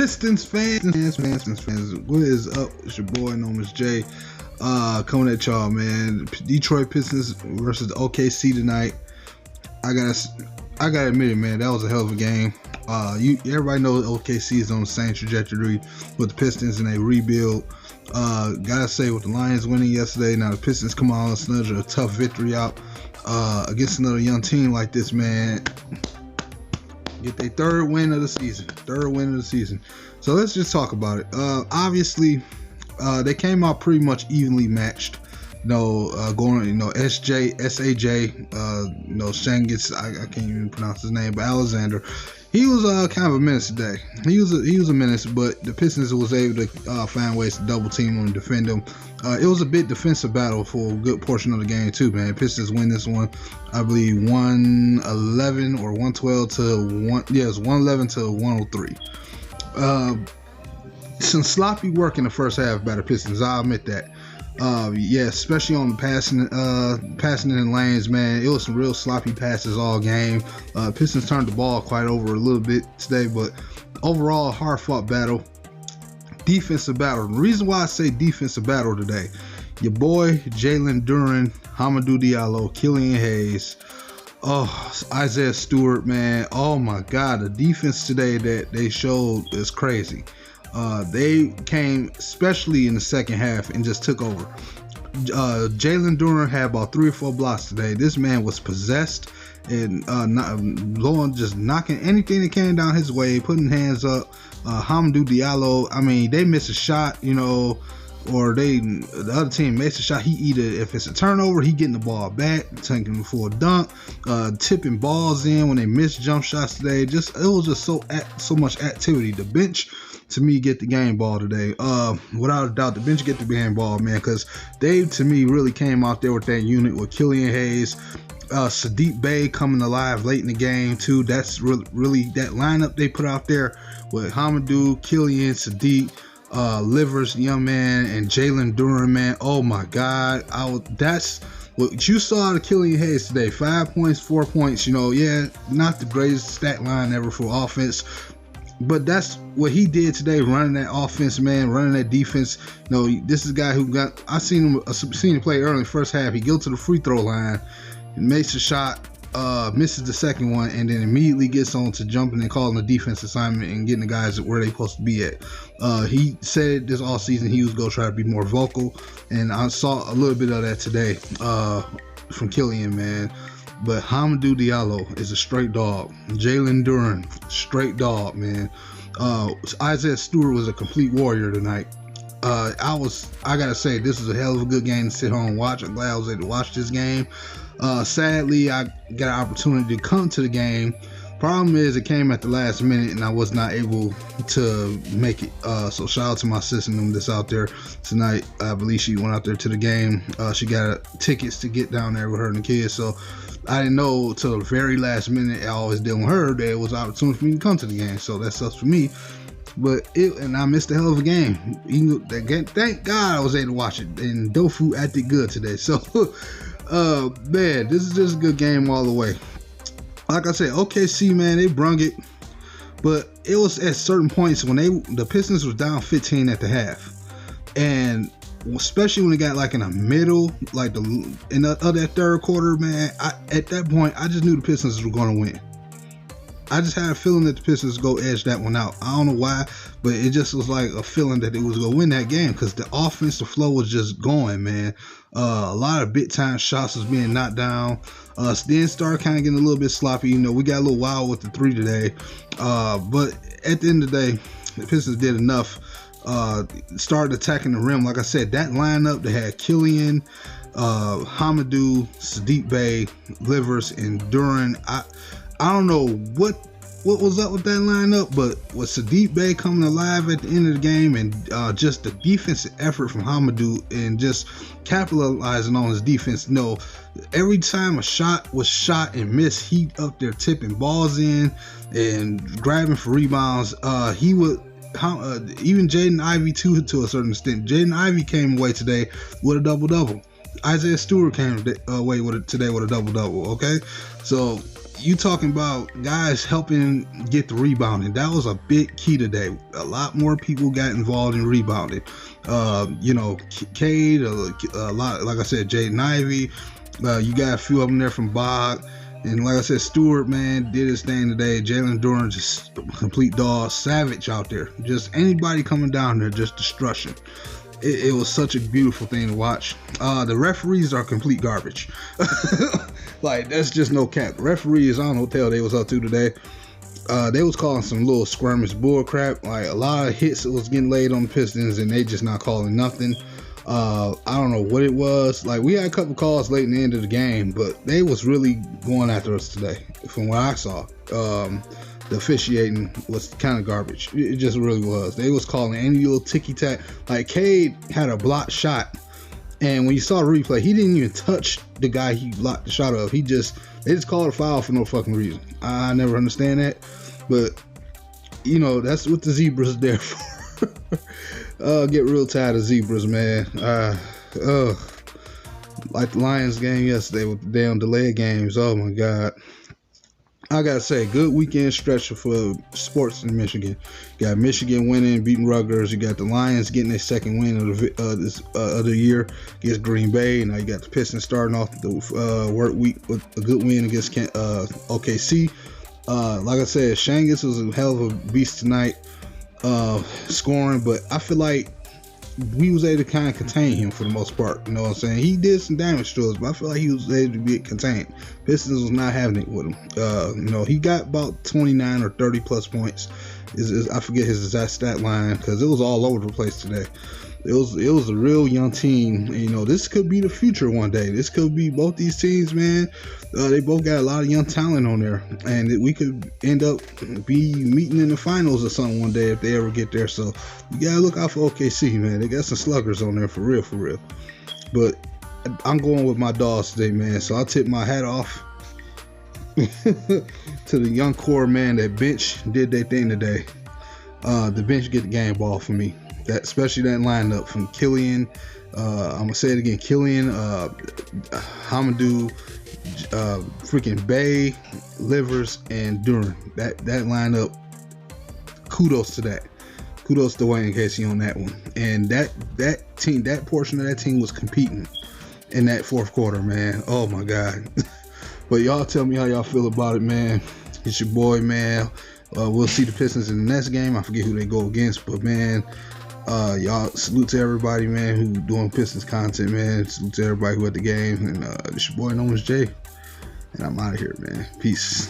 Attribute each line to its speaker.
Speaker 1: Pistons fans, what is up? It's your boy known as Jay, coming at y'all, man. Detroit Pistons versus OKC tonight. I gotta admit it, man. That was a hell of a game. Everybody knows OKC is on the same trajectory with the Pistons and they rebuild. Gotta say, with the Lions winning yesterday, now the Pistons come on and snudge a tough victory out against another young team like this, man. Get their third win of the season. So let's just talk about it. Obviously, they came out pretty much evenly matched. SAJ, Shangis, I can't even pronounce his name, but Alexander. He was kind of a menace today. He was a menace, but the Pistons was able to find ways to double team him and defend him. It was a big defensive battle for a good portion of the game too, man. Pistons win this one, I believe 111 or 112 to 1. Yeah, it's 111 to 103. Some sloppy work in the first half by the Pistons. I'll admit that. Especially on the passing in lanes, man. It was some real sloppy passes all game. Pistons turned the ball quite over a little bit today, but overall, hard fought battle. Defensive battle. The reason why I say defensive battle today, your boy Diallo&Duren, Diallo, Killian Hayes, Isaiah Stewart, man. Oh my God, the defense today that they showed is crazy. They came, especially in the second half, and just took over. Diallo&Duren had about 3 or 4 blocks today. This man was possessed and just knocking anything that came down his way, putting hands up. Diallo, I mean, they miss a shot, or the other team makes a shot. If it's a turnover, he getting the ball back, taking him for a dunk, tipping balls in when they miss jump shots today. It was just so much activity. The bench, to me, get the game ball today. Without a doubt, the bench get the game ball, man, because they, to me, really came out there with that unit with Killian Hayes, Saddiq Bey coming alive late in the game too. That's really that lineup they put out there with Hamidou, Killian, Saddiq, Livers, young man, and Diallo&Duren, man. Oh my God, that's what you saw out of Killian Hayes today. 5 points, 4 points. Not the greatest stat line ever for offense, but that's what he did today, running that offense, man, running that defense. This is a guy who I seen him play early in the first half. He goes to the free throw line, makes a shot, misses the second one, and then immediately gets on to jumping and calling the defense assignment and getting the guys where they're supposed to be at. He said this all season he was going to try to be more vocal, and I saw a little bit of that today from Killian, man. But Hamidou Diallo is a straight dog. Diallo&Duren, straight dog, man. Isaiah Stewart was a complete warrior tonight. I gotta say, this is a hell of a good game to sit home and watch. I'm glad I was able to watch this game. Sadly, I got an opportunity to come to the game. Problem is, it came at the last minute and I was not able to make it. So shout out to my sister that's out there tonight. I believe she went out there to the game. She got tickets to get down there with her and the kids. So I didn't know till the very last minute. I always dealing with her that it was an opportunity for me to come to the game. So that sucks for me. And I missed a hell of a game. Thank God I was able to watch it. And Dofu acted good today. So, man, this is just a good game all the way. Like I said, OKC, man, they brung it. But it was at certain points when the Pistons was down 15 at the half. And especially when they got like in the middle, like of that third quarter, man, at that point, I just knew the Pistons were going to win. I just had a feeling that the Pistons go edge that one out. I don't know why, but it just was like a feeling that it was going to win that game because the offensive flow was just going, man. A lot of big time shots was being knocked down. Then started kind of getting a little bit sloppy. We got a little wild with the 3 today. But at the end of the day, the Pistons did enough. Started attacking the rim. Like I said, that lineup, they had Killian, Hamidou, Saddiq Bey, Livers, and Duren. I don't know what was up with that lineup, but with Saddiq Bey coming alive at the end of the game and just the defensive effort from Hamidou and just capitalizing on his defense. Every time a shot was shot and missed, he up there tipping balls in and grabbing for rebounds. He would even Jaden Ivey too, to a certain extent. Jaden Ivey came away today with a double-double. Isaiah Stewart came away today with a double-double. Okay, so you talking about guys helping get the rebounding. That was a big key today. A lot more people got involved in rebounding. Cade, a lot, like I said, Jaden Ivey. You got a few of them there from Bog. And like I said, Stewart, man, did his thing today. Diallo&Duren, just complete dog, savage out there. Just anybody coming down there, just destruction. It was such a beautiful thing to watch. The referees are complete garbage. Like, that's just no cap. The referees, I don't know what the hell they was up to today. They was calling some little skirmish bull crap. Like, a lot of hits that was getting laid on the Pistons, and they just not calling nothing. I don't know what it was. Like, we had a couple calls late in the end of the game, but they was really going after us today, from what I saw. The officiating was kind of garbage. It just really was. They was calling any little ticky-tack. Like, Cade had a blocked shot, and when you saw the replay, he didn't even touch the guy he blocked the shot of. They just called a foul for no fucking reason. I never understand that, but that's what the zebras are there for. Get real tired of zebras, man. Like the Lions game yesterday with the damn delayed games. Oh my God. I gotta say, good weekend stretch for sports in Michigan. You got Michigan winning, beating Rutgers. You got the Lions getting their second win of the year against Green Bay. Now you got the Pistons starting off the work week with a good win against OKC. Like I said, Shangus was a hell of a beast tonight, scoring, but I feel like we was able to kind of contain him for the most part. You know what I'm saying? He did some damage to us, but I feel like he was able to be contained. Pistons was not having it with him. He got about 29 or 30 plus points. I forget his exact stat line because it was all over the place today. It was a real young team. This could be the future one day. This could be both these teams, man. They both got a lot of young talent on there, and we could end up be meeting in the finals or something one day if they ever get there. So you gotta look out for OKC, man. They got some sluggers on there for real. But I'm going with my dogs today, man. So I'll tip my hat off to the young core, man. That bench did their thing today. The bench get the game ball for me. Especially that lineup from Killian. I'm gonna say it again: Killian, Hamidou, freaking Bay, Livers, and Duren. That lineup. Kudos to that. Kudos to Wayne Casey on that one. And that team, that portion of that team was competing in that fourth quarter, man. Oh my God. But y'all tell me how y'all feel about it, man. It's your boy, man. We'll see the Pistons in the next game. I forget who they go against, but man. Y'all, salute to everybody, man, who doing Pistons content, man. Salute to everybody who at the game. And it's your boy known as Jay. And I'm out of here, man. Peace.